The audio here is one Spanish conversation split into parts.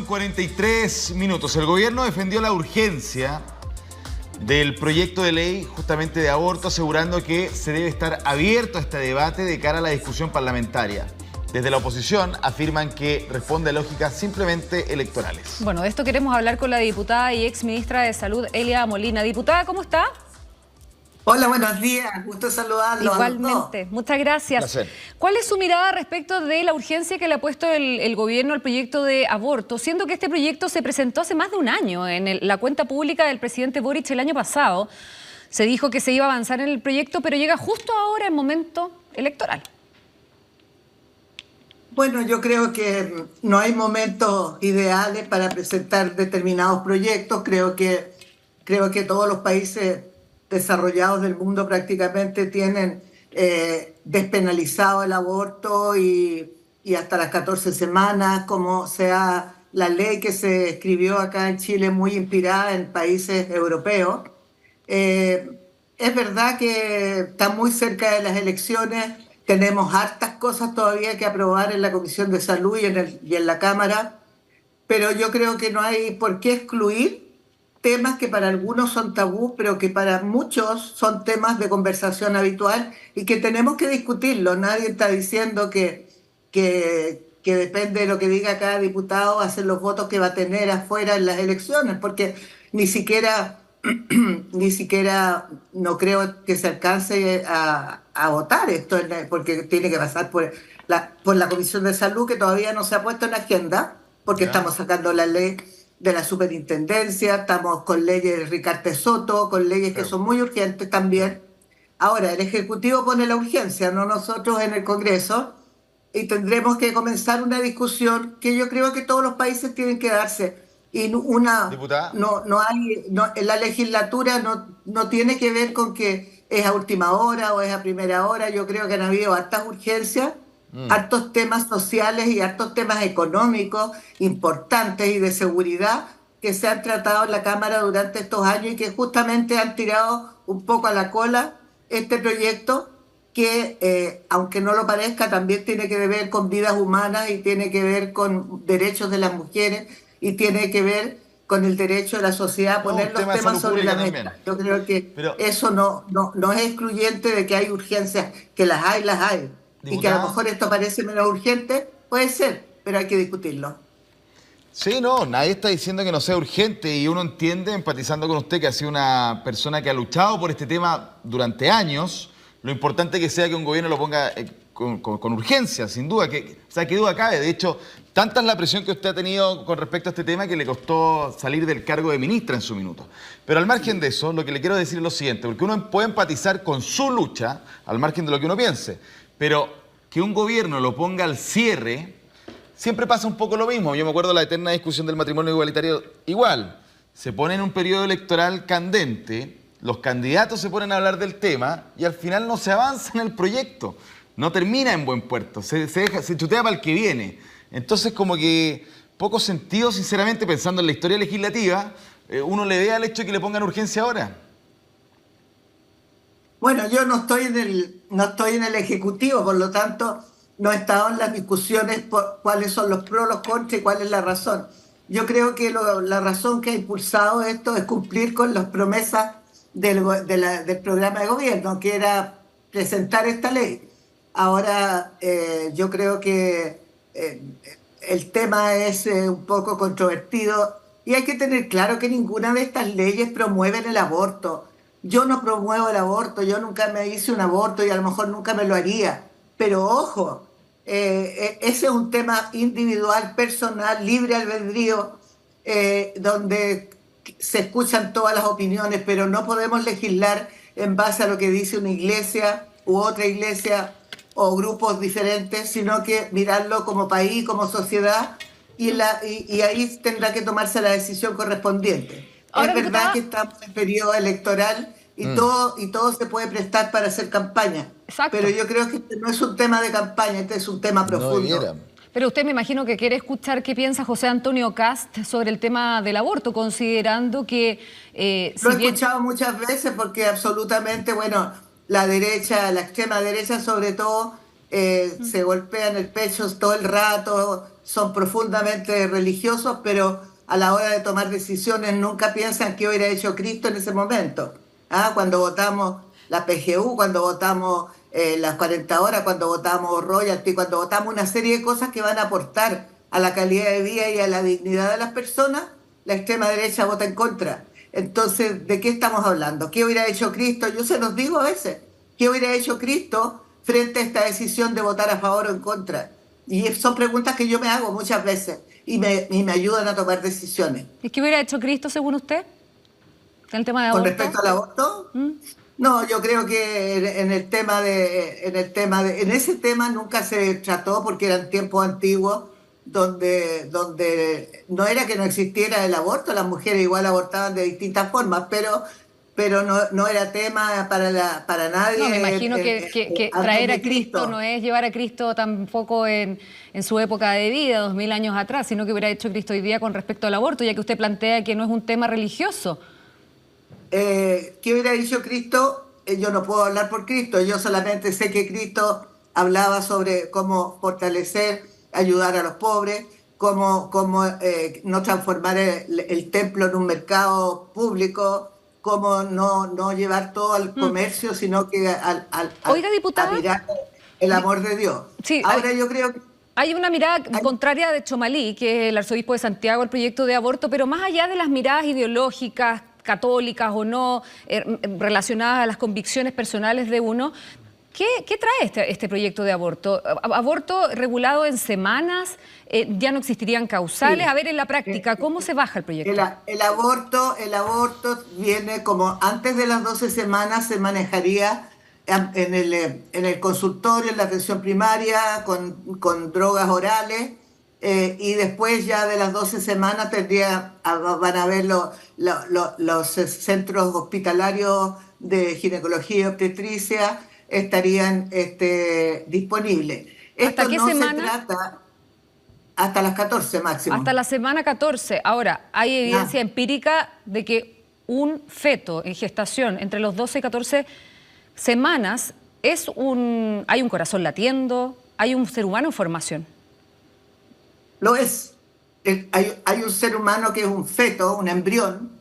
8:43. El gobierno defendió la urgencia del proyecto de ley justamente de aborto, asegurando que se debe estar abierto a este debate de cara a la discusión parlamentaria. Desde la oposición afirman que responde a lógicas simplemente electorales. Bueno, de esto queremos hablar con la diputada y exministra de Salud, Elia Molina. Diputada, ¿cómo está? Hola, buenos días. Gusto saludarlos. Igualmente, muchas gracias. Placer. ¿Cuál es su mirada respecto de la urgencia que le ha puesto el gobierno al proyecto de aborto? Siendo que este proyecto se presentó hace más de un año en la cuenta pública del presidente Boric el año pasado. Se dijo que se iba a avanzar en el proyecto, pero llega justo ahora en momento electoral. Bueno, yo creo que no hay momentos ideales para presentar determinados proyectos. Creo que todos los países desarrollados del mundo prácticamente tienen despenalizado el aborto y hasta las 14 semanas, como sea la ley que se escribió acá en Chile, muy inspirada en países europeos. Es verdad que está muy cerca de las elecciones, tenemos hartas cosas todavía que aprobar en la Comisión de Salud y en la Cámara, pero yo creo que no hay por qué excluir temas que para algunos son tabú, pero que para muchos son temas de conversación habitual y que tenemos que discutirlo. Nadie está diciendo que depende de lo que diga cada diputado hacer los votos que va a tener afuera en las elecciones, porque ni siquiera no creo que se alcance a votar esto, porque tiene que pasar por la Comisión de Salud, que todavía no se ha puesto en la agenda, porque estamos sacando la ley de la superintendencia, estamos con leyes de Ricardo Soto, con leyes que son muy urgentes también. Ahora, el Ejecutivo pone la urgencia, no nosotros en el Congreso, y tendremos que comenzar una discusión que yo creo que todos los países tienen que darse. Y Diputada. En la legislatura no tiene que ver con que es a última hora o es a primera hora. Yo creo que han habido hartas urgencias, hartos temas sociales y hartos temas económicos importantes y de seguridad que se han tratado en la Cámara durante estos años y que justamente han tirado un poco a la cola este proyecto que, aunque no lo parezca, también tiene que ver con vidas humanas y tiene que ver con derechos de las mujeres y tiene que ver con el derecho de la sociedad a poner los temas sobre la mesa. Yo creo que eso no es excluyente de que hay urgencias, que las hay. Diputada. Y que a lo mejor esto parece menos urgente, puede ser, pero hay que discutirlo. Sí, no, nadie está diciendo que no sea urgente y uno entiende, empatizando con usted, que ha sido una persona que ha luchado por este tema durante años, lo importante que sea que un gobierno lo ponga con urgencia, sin duda, qué duda cabe. De hecho, tanta es la presión que usted ha tenido con respecto a este tema que le costó salir del cargo de ministra en su minuto. Pero al margen de eso, lo que le quiero decir es lo siguiente, porque uno puede empatizar con su lucha, al margen de lo que uno piense, pero que un gobierno lo ponga al cierre, siempre pasa un poco lo mismo. Yo me acuerdo de la eterna discusión del matrimonio igualitario. Igual, se pone en un periodo electoral candente, los candidatos se ponen a hablar del tema y al final no se avanza en el proyecto. No termina en buen puerto, se chutea para el que viene. Entonces, como que poco sentido, sinceramente, pensando en la historia legislativa, uno le ve al hecho de que le pongan urgencia ahora. Bueno, yo no estoy en el Ejecutivo, por lo tanto, no he estado en las discusiones por cuáles son los pros, los contras y cuál es la razón. Yo creo que la razón que ha impulsado esto es cumplir con las promesas del programa de gobierno, que era presentar esta ley. Ahora, yo creo que el tema es un poco controvertido y hay que tener claro que ninguna de estas leyes promueven el aborto. Yo no promuevo el aborto, yo nunca me hice un aborto y a lo mejor nunca me lo haría. Pero ojo, ese es un tema individual, personal, libre albedrío, donde se escuchan todas las opiniones, pero no podemos legislar en base a lo que dice una iglesia u otra iglesia o grupos diferentes, sino que mirarlo como país, como sociedad, y ahí tendrá que tomarse la decisión correspondiente. Ahora, es verdad que estamos en periodo electoral y todo se puede prestar para hacer campaña. Exacto. Pero yo creo que este no es un tema de campaña, este es un tema profundo. Pero usted me imagino que quiere escuchar qué piensa José Antonio Kast sobre el tema del aborto, considerando que... Lo he escuchado muchas veces porque absolutamente, bueno, la extrema derecha sobre todo, se golpean el pecho todo el rato, son profundamente religiosos, pero a la hora de tomar decisiones nunca piensan qué hubiera hecho Cristo en ese momento. ¿Ah? Cuando votamos la PGU, cuando votamos las 40 horas, cuando votamos royalty, cuando votamos una serie de cosas que van a aportar a la calidad de vida y a la dignidad de las personas, la extrema derecha vota en contra. Entonces, ¿de qué estamos hablando? ¿Qué hubiera hecho Cristo? Yo se los digo a veces. ¿Qué hubiera hecho Cristo frente a esta decisión de votar a favor o en contra? Y son preguntas que yo me hago muchas veces y me ayudan a tomar decisiones. ¿Y qué hubiera hecho Cristo según usted en el tema de ¿Con aborto? respecto al aborto? No, yo creo que en ese tema nunca se trató porque eran tiempos antiguos donde no era que no existiera el aborto, las mujeres igual abortaban de distintas formas, pero no era tema para nadie. No, me imagino que traer a Cristo no es llevar a Cristo tampoco en su época de vida, 2000 años atrás, sino que hubiera hecho Cristo hoy día con respecto al aborto, ya que usted plantea que no es un tema religioso. ¿Qué hubiera dicho Cristo? Yo no puedo hablar por Cristo, yo solamente sé que Cristo hablaba sobre cómo fortalecer, ayudar a los pobres, cómo no transformar el templo en un mercado público, cómo no llevar todo al comercio, sino que Oiga, diputada, a mirar el amor de Dios. Sí, ahora yo creo que... Hay una mirada contraria de Chomalí, que es el arzobispo de Santiago, al proyecto de aborto, pero más allá de las miradas ideológicas, católicas o no, relacionadas a las convicciones personales de uno, ¿qué trae este proyecto de aborto? ¿Aborto regulado en semanas? ¿Ya no existirían causales? Sí. A ver, en la práctica, ¿cómo se baja el proyecto? El aborto viene como antes de las 12 semanas, se manejaría en el consultorio, en la atención primaria, con drogas orales, y después ya de las 12 semanas van a haber los centros hospitalarios de ginecología y obstetricia estarían disponibles. ¿Hasta Esto qué no semana? se trata hasta las 14 máximo. Hasta la semana 14. Ahora, hay evidencia empírica de que un feto en gestación entre los 12 y 14 semanas hay un corazón latiendo, hay un ser humano en formación. Lo es. Hay un ser humano que es un feto, un embrión,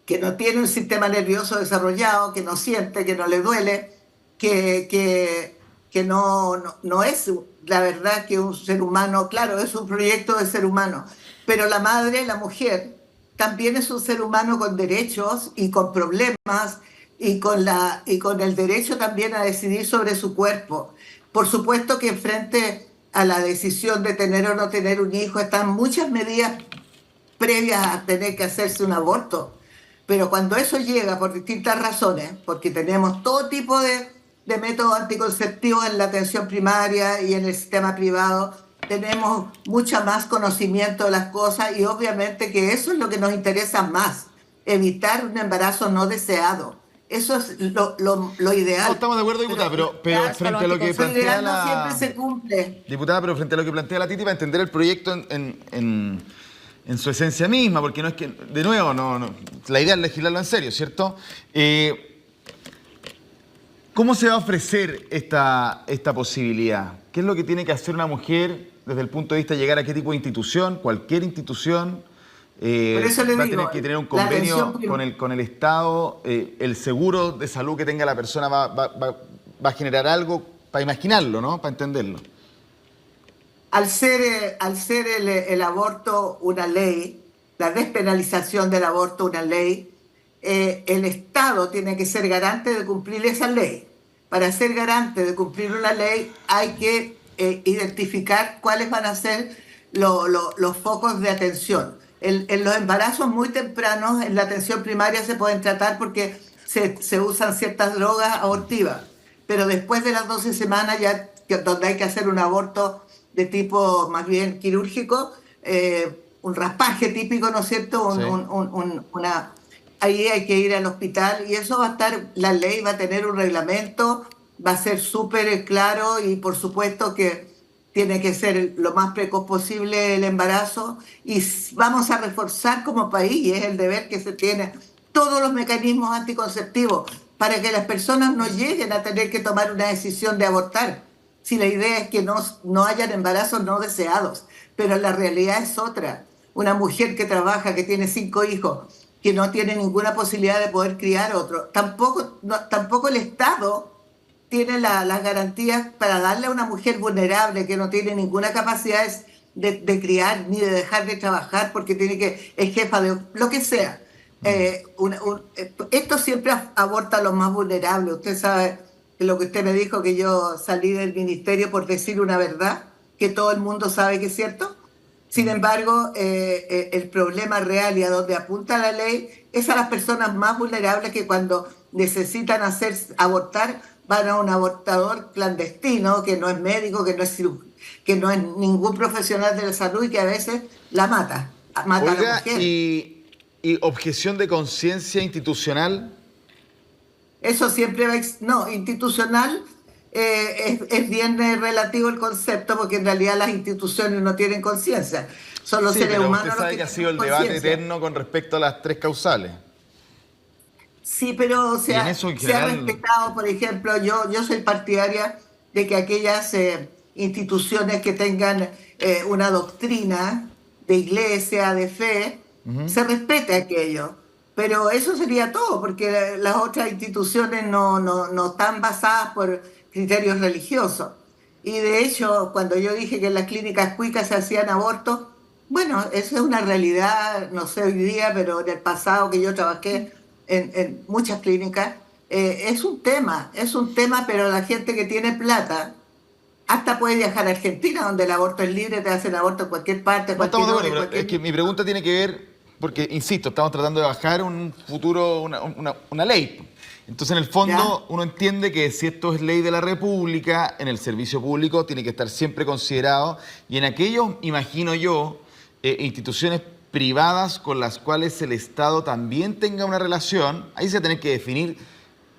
que no tiene un sistema nervioso desarrollado, que no siente, que no le duele, que no es la verdad que un ser humano, claro, es un proyecto de ser humano, pero la madre, la mujer, también es un ser humano con derechos y con problemas y con el derecho también a decidir sobre su cuerpo. Por supuesto que frente a la decisión de tener o no tener un hijo están muchas medidas previas a tener que hacerse un aborto, pero cuando eso llega por distintas razones, porque tenemos todo tipo de métodos anticonceptivos en la atención primaria y en el sistema privado, tenemos mucho más conocimiento de las cosas y obviamente que eso es lo que nos interesa más, evitar un embarazo no deseado. Eso es lo ideal. No, estamos de acuerdo, diputada, pero frente a lo que plantea no siempre se cumple. Diputada, pero frente a lo que plantea la Titi, para entender el proyecto en su esencia misma, porque no es que, de nuevo, la idea es legislarlo en serio, ¿cierto? ¿Cómo se va a ofrecer esta posibilidad? ¿Qué es lo que tiene que hacer una mujer desde el punto de vista de llegar a qué tipo de institución? Cualquier institución. Por eso le va a digo, tener que tener un convenio con el Estado. El seguro de salud que tenga la persona va a generar algo para imaginarlo, ¿no? Para entenderlo. Al ser el aborto una ley, la despenalización del aborto una ley, el Estado tiene que ser garante de cumplir esa ley. Para ser garante de cumplir una ley hay que identificar cuáles van a ser los focos de atención. En los embarazos muy tempranos en la atención primaria se pueden tratar porque se usan ciertas drogas abortivas, pero después de las 12 semanas ya donde hay que hacer un aborto de tipo más bien quirúrgico, un raspaje típico, ¿no es cierto? Sí. Ahí hay que ir al hospital y eso va a estar, la ley va a tener un reglamento, va a ser súper claro y por supuesto que tiene que ser lo más precoz posible el embarazo y vamos a reforzar como país, y es el deber que se tiene, todos los mecanismos anticonceptivos para que las personas no lleguen a tener que tomar una decisión de abortar. si la idea es que no hayan embarazos no deseados, pero la realidad es otra. Una mujer que trabaja, que tiene 5 hijos, que no tiene ninguna posibilidad de poder criar otro, tampoco el Estado tiene las garantías para darle a una mujer vulnerable que no tiene ninguna capacidad de criar ni de dejar de trabajar porque es jefa de lo que sea. Esto siempre aborta a los más vulnerables. Usted sabe lo que usted me dijo, que yo salí del ministerio por decir una verdad que todo el mundo sabe que es cierto. Sin embargo, el problema real y a donde apunta la ley es a las personas más vulnerables que cuando necesitan abortar van a un abortador clandestino que no es médico, que no es ningún profesional de la salud y que a veces la mata a la mujer. ¿Y objeción de conciencia institucional? Eso siempre va no, institucional es bien relativo el concepto porque en realidad las instituciones no tienen conciencia. Son los seres humanos usted sabe que ha sido el debate eterno con respecto a las 3 causales. Sí, pero o sea, se ha respetado, por ejemplo, yo soy partidaria de que aquellas instituciones que tengan una doctrina de iglesia, de fe, se respete aquello. Pero eso sería todo, porque las otras instituciones no están basadas por criterios religiosos. Y de hecho, cuando yo dije que en las clínicas cuicas se hacían abortos, bueno, eso es una realidad, no sé hoy día, pero en el pasado que yo trabajé en muchas clínicas, es un tema, pero la gente que tiene plata hasta puede viajar a Argentina, donde el aborto es libre, te hacen aborto en cualquier parte. No estamos de acuerdo, pero es que mi pregunta tiene que ver, porque, insisto, estamos tratando de bajar un futuro, una ley. Entonces, en el fondo, uno entiende que si esto es ley de la República, en el servicio público tiene que estar siempre considerado, y en aquellos, imagino yo, instituciones privadas con las cuales el Estado también tenga una relación, ahí se va a tener que definir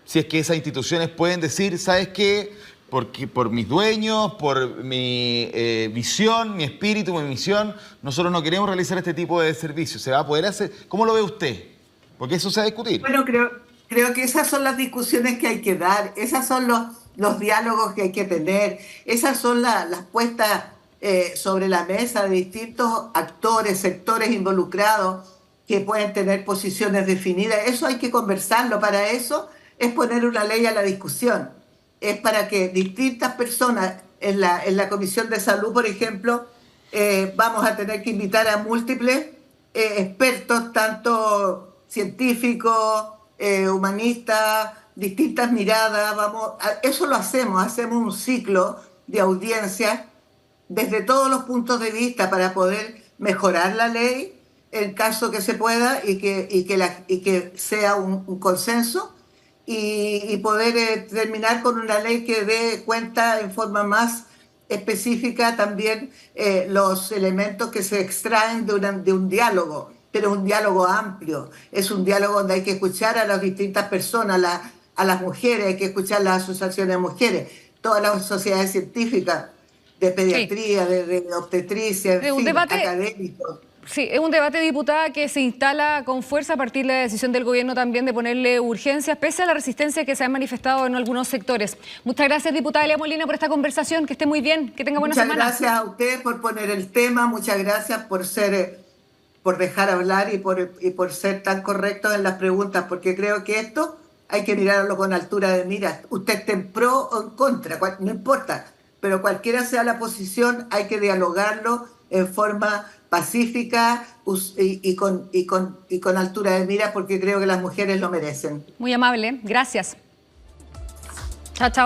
si es que esas instituciones pueden decir, ¿sabes qué? Porque por mis dueños, por mi visión, mi espíritu, mi misión, nosotros no queremos realizar este tipo de servicios. ¿Se va a poder hacer? ¿Cómo lo ve usted? Porque eso se va a discutir. Bueno, creo que esas son las discusiones que hay que dar, esas son los diálogos que hay que tener, esas son las puestas sobre la mesa de distintos actores, sectores involucrados que pueden tener posiciones definidas. Eso hay que conversarlo. Para eso es poner una ley a la discusión. Es para que distintas personas en la Comisión de Salud, por ejemplo, vamos a tener que invitar a múltiples expertos, tanto científicos, humanistas, distintas miradas. Eso lo hacemos un ciclo de audiencias desde todos los puntos de vista para poder mejorar la ley en caso que se pueda y que sea un consenso. Y poder terminar con una ley que dé cuenta en forma más específica también los elementos que se extraen de un diálogo, pero es un diálogo amplio, es un diálogo donde hay que escuchar a las distintas personas, a las mujeres, hay que escuchar las asociaciones de mujeres, todas las sociedades científicas de pediatría, de obstetricia, en fin, académicos. Sí, es un debate, diputada, que se instala con fuerza a partir de la decisión del gobierno también de ponerle urgencias, pese a la resistencia que se ha manifestado en algunos sectores. Muchas gracias, diputada Elia Molina, por esta conversación. Que esté muy bien, que tenga buena semana. Muchas gracias a usted por poner el tema, muchas gracias por dejar hablar y por ser tan correctos en las preguntas, porque creo que esto hay que mirarlo con altura de miras. Usted esté en pro o en contra, no importa, pero cualquiera sea la posición, hay que dialogarlo en forma pacífica y con altura de miras, porque creo que las mujeres lo merecen. Muy amable, gracias. Chao, chao.